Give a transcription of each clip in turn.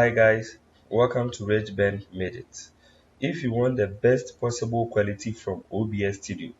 Hi guys, welcome to Rich Ben Made It. If you want the best possible quality from OBS Studio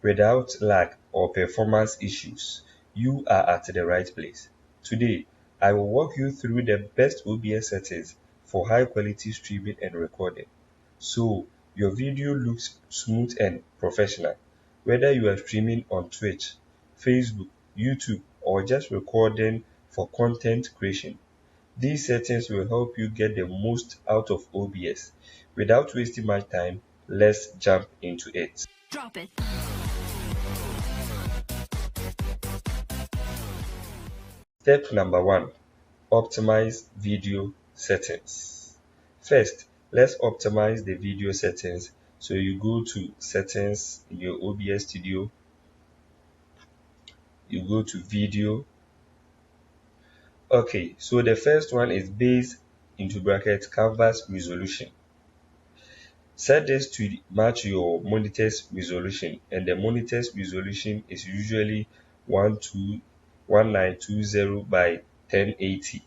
without lag or performance issues, you are at the right place. Today, I will walk you through the best OBS settings for high quality streaming and recording. So your video looks smooth and professional, whether you are streaming on Twitch, Facebook, YouTube, or just recording for content creation. These settings will help you get the most out of OBS. Without wasting much time, let's jump into it. Drop it. Step number 1. Optimize video settings. First, let's optimize the video settings. So you go to settings in your OBS Studio, you go to video. Okay, so the first one is base into bracket canvas resolution. Set this to match your monitor's resolution, and the monitor's resolution is usually 1920 by 1080,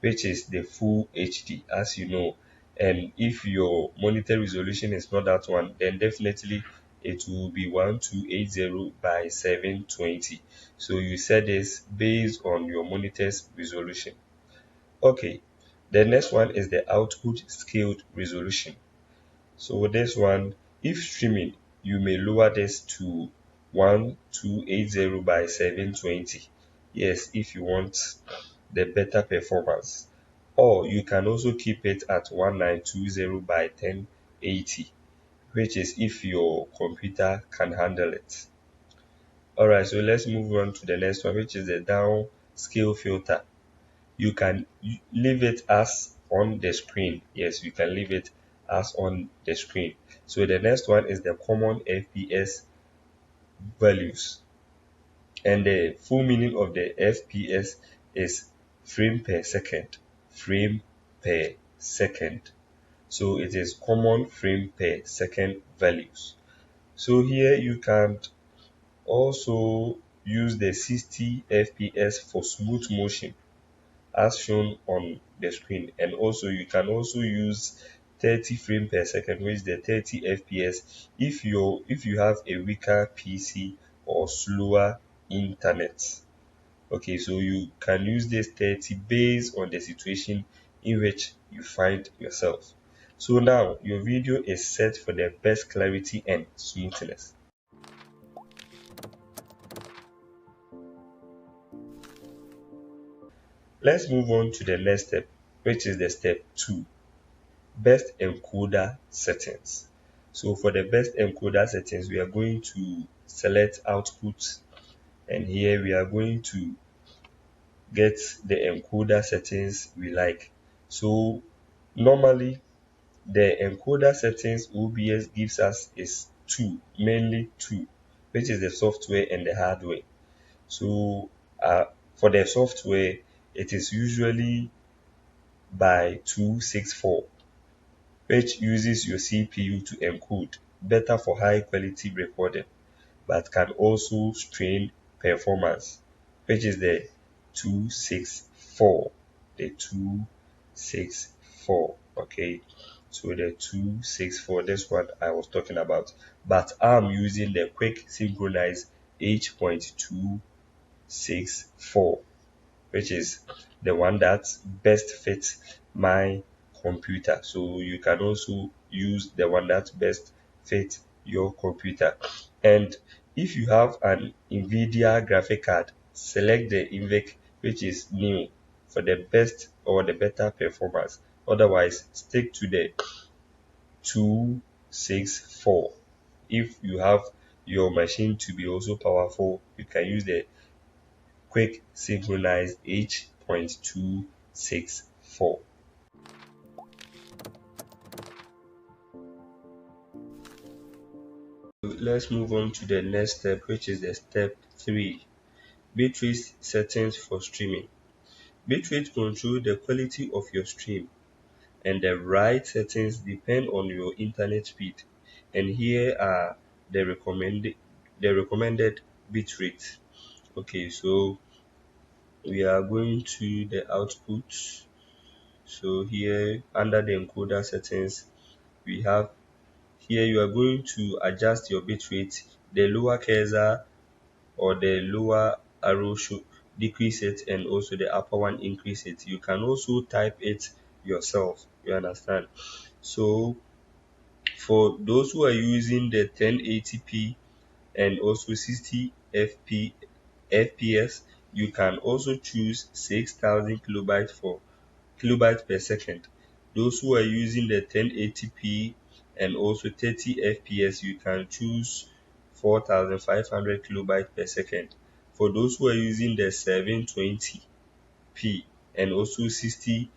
which is the full HD, as you know. And if your monitor resolution is not that one, then definitely it will be 1280 by 720. So you set this based on your monitor's resolution. Okay, the next one is the output scaled resolution. So this one, if streaming, you may lower this to 1280 by 720. Yes, if you want the better performance. Or you can also keep it at 1920 by 1080, which is if your computer can handle it. Alright, so let's move on to the next one, which is the downscale filter. You can leave it as on the screen. Yes, you can leave it as on the screen. So the next one is the common FPS values, and the full meaning of the FPS is frame per second. Frame per second. So it is common frame per second values. So here you can also use the 60 FPS for smooth motion as shown on the screen, and also you can also use 30 frame per second, which is the 30 fps if you have a weaker PC or slower internet. Okay, so you can use this 30 based on the situation in which you find yourself. So now your video is set for the best clarity and smoothness. Let's move on to the next step, which is the step 2. Best encoder settings. So for the best encoder settings, we are going to select output, and here we are going to get the encoder settings we like. So normally the encoder settings OBS gives us is mainly two, which is the software and the hardware. So for the software, it is usually by 264, which uses your CPU to encode, better for high quality recording, but can also strain performance, which is the 264. The 264, okay. So the 264, this one I was talking about, but I'm using the quick synchronize H.264, which is the one that best fits my computer. So you can also use the one that best fits your computer. And if you have an NVIDIA graphic card, select the NVIC, which is new, for the best or the better performance. Otherwise, stick to the 264. If you have your machine to be also powerful, you can use the quick synchronize H.264. Let's move on to the next step, which is the step 3. Bitrate settings for streaming. Bitrate control the quality of your stream, and the right settings depend on your internet speed. And here are the recommended bitrate. Okay, so we are going to the output. So here under the encoder settings, we have here you are going to adjust your bitrate. The lower cursor or the lower arrow should decrease it, and also the upper one increase it. You can also type it yourself, you understand. So for those who are using the 1080p and also 60 fps, you can also choose 6000 kilobytes per second. Those who are using the 1080p and also 30 fps, you can choose 4500 kilobytes per second. For those who are using the 720p and also 60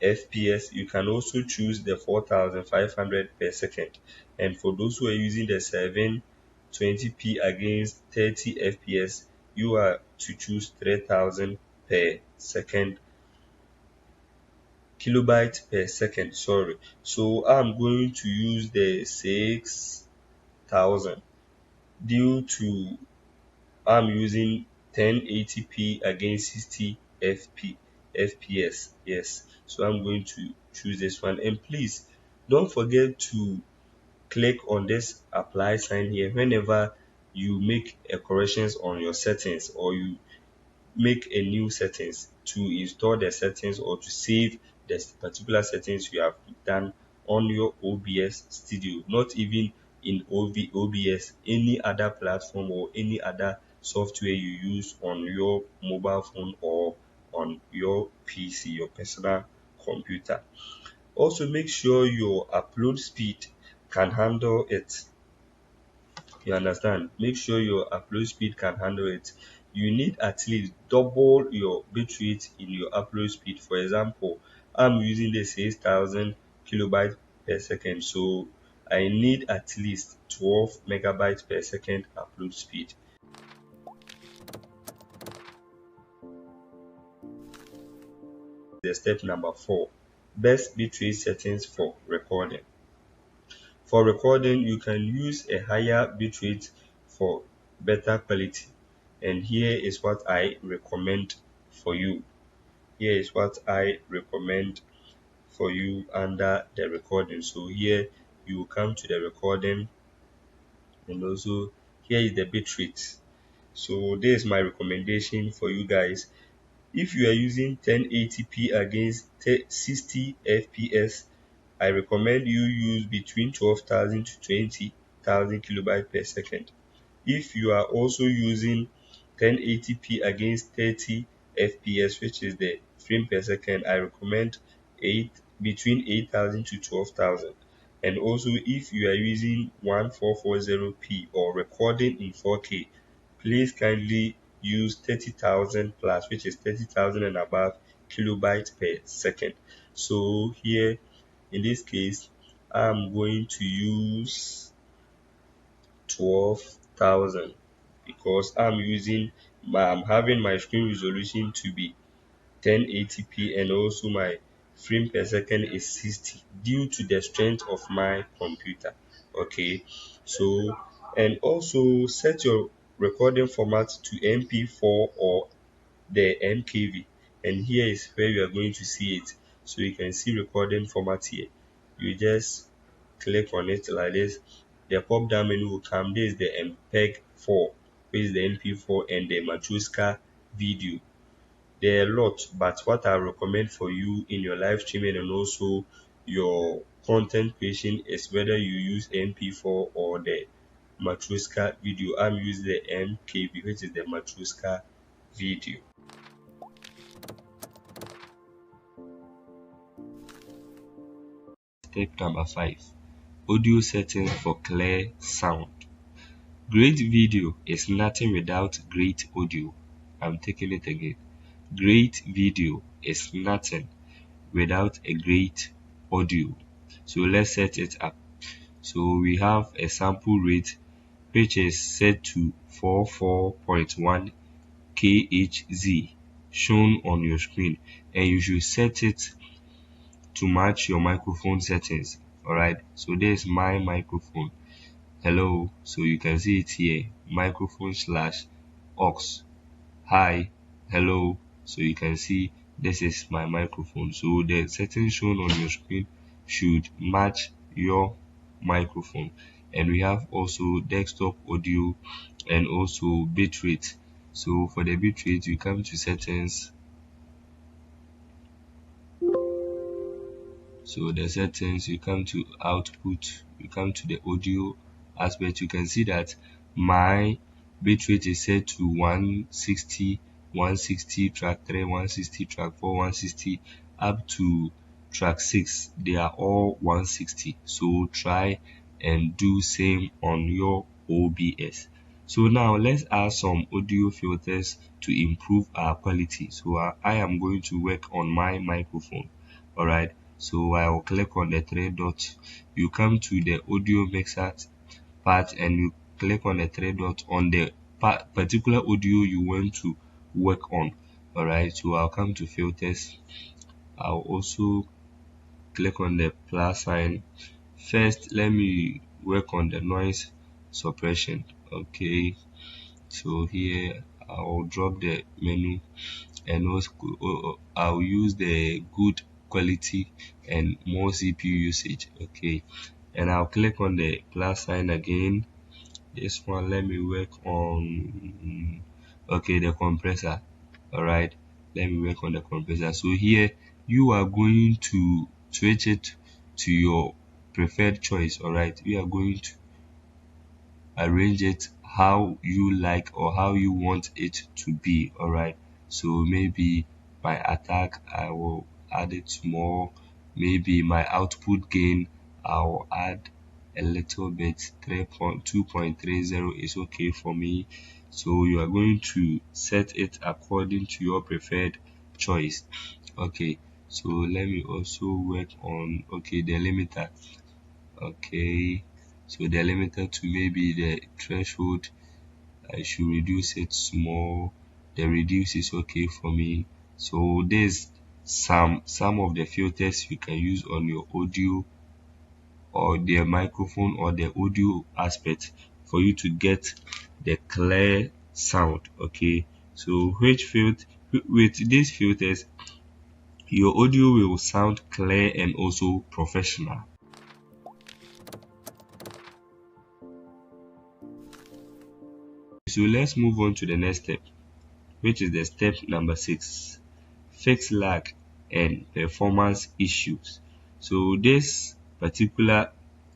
fps, you can also choose the 4500 per second. And for those who are using the 720p against 30 fps, you are to choose 3000 per second, kilobyte per second, sorry. So I'm going to use the 6000 due to I'm using 1080p against 60 fps. Yes, so I'm going to choose this one. And please don't forget to click on this apply sign here whenever you make a corrections on your settings, or you make a new settings, to install the settings or to save the particular settings you have done on your OBS Studio, not even in OBS, any other platform or any other software you use on your mobile phone or on your PC, your personal computer. Also make sure your upload speed can handle it. You understand? Make sure your upload speed can handle it. You need at least double your bitrate in your upload speed. For example, I'm using the 6000 kilobytes per second, so I need at least 12 megabytes per second upload speed. The step number 4, best bitrate settings for recording. For recording, you can use a higher bitrate for better quality. And here is what I recommend for you. Here is what I recommend for you under the recording. So here you come to the recording, and also here is the bitrate. So this is my recommendation for you guys. If you are using 1080p against 60 fps, I recommend you use between 12,000 to 20,000 kilobytes per second. If you are also using 1080p against 30 fps, which is the frame per second, I recommend between 8,000 to 12,000. And also if you are using 1440p or recording in 4K, please kindly use 30,000 plus, which is 30,000 and above kilobytes per second. So here in this case, I'm going to use 12,000 because I'm having my screen resolution to be 1080p, and also my frame per second is 60 due to the strength of my computer. Okay, so and also set your recording format to MP4 or the MKV, and here is where you are going to see it. So you can see recording format here. You just click on it like this. The pop down menu will come. This is the MPEG 4, which is the MP4, and the Matroska video. There are a lot, but what I recommend for you in your live streaming and also your content creation is whether you use MP4 or the Matroska video. I'm using the MKV, which is the Matroska video. Step number 5, audio settings for clear sound. Great video is nothing without great audio. I'm taking it again. Great video is nothing without a great audio. So let's set it up. So we have a sample rate which is set to 44.1 kHz shown on your screen, and you should set it to match your microphone settings. Alright, so there's my microphone. Hello, so you can see it here, microphone slash aux. Hi, hello, so you can see this is my microphone. So the settings shown on your screen should match your microphone. And we have also desktop audio and also bitrate. So for the bitrate, you come to settings. So the settings, you come to output, you come to the audio aspect. You can see that my bitrate is set to 160, 160 track 3, 160 track 4, 160 up to track 6. They are all 160. So try and do same on your OBS. So now let's add some audio filters to improve our quality. So I am going to work on my microphone. Alright, so I will click on the three dots. You come to the audio mixer part and you click on the three dots on the particular audio you want to work on. Alright, so I'll come to filters. I'll also click on the plus sign. First, let me work on the noise suppression. Okay, so here I'll drop the menu and also I'll use the good quality and more CPU usage. Okay, and I'll click on the plus sign again. This one, let me work on okay, the compressor. All right, let me work on the compressor. So here you are going to switch it to your preferred choice. All right, we are going to arrange it how you like or how you want it to be. All right, so maybe my attack, I will add it more. Maybe my output gain, I'll add a little bit. 2.30 is okay for me. So you are going to set it according to your preferred choice. Okay, so let me also work on the limiter. Okay, so the limiter to maybe the threshold, I should reduce it small. The reduce is okay for me. So there's some of the filters you can use on your audio or the microphone or the audio aspect for you to get the clear sound. Okay, so with these filters, your audio will sound clear and also professional. So let's move on to the next step, which is the step number 6. Fix lag and performance issues. So this particular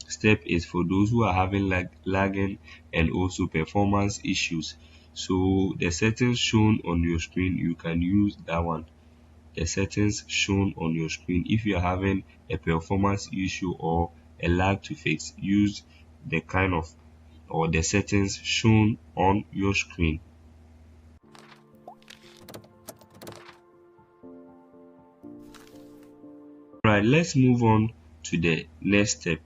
step is for those who are having lagging and also performance issues. So the settings shown on your screen, you can use that one. The settings shown on your screen, if you are having a performance issue or a lag to fix, use the kind of or the settings shown on your screen. Right, let's move on to the next step,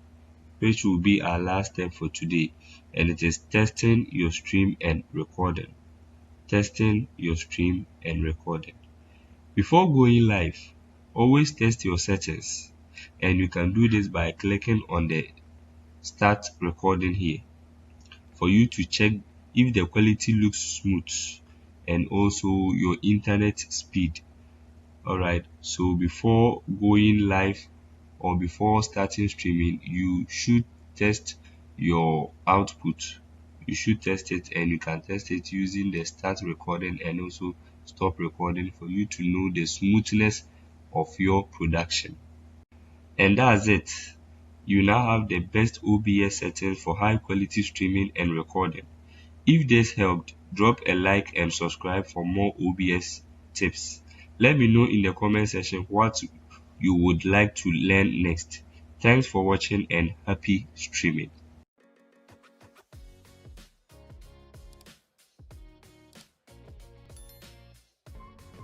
which will be our last step for today, and it is testing your stream and recording. Testing your stream and recording. Before going live, always test your settings, and you can do this by clicking on the start recording here for you to check if the quality looks smooth and also your internet speed. Alright, so before going live or before starting streaming, you should test your output. You should test it, and you can test it using the start recording and also stop recording for you to know the smoothness of your production. And that's it. You now have the best OBS settings for high quality streaming and recording. If this helped, drop a like and subscribe for more OBS tips. Let me know in the comment section what you would like to learn next. Thanks for watching and happy streaming.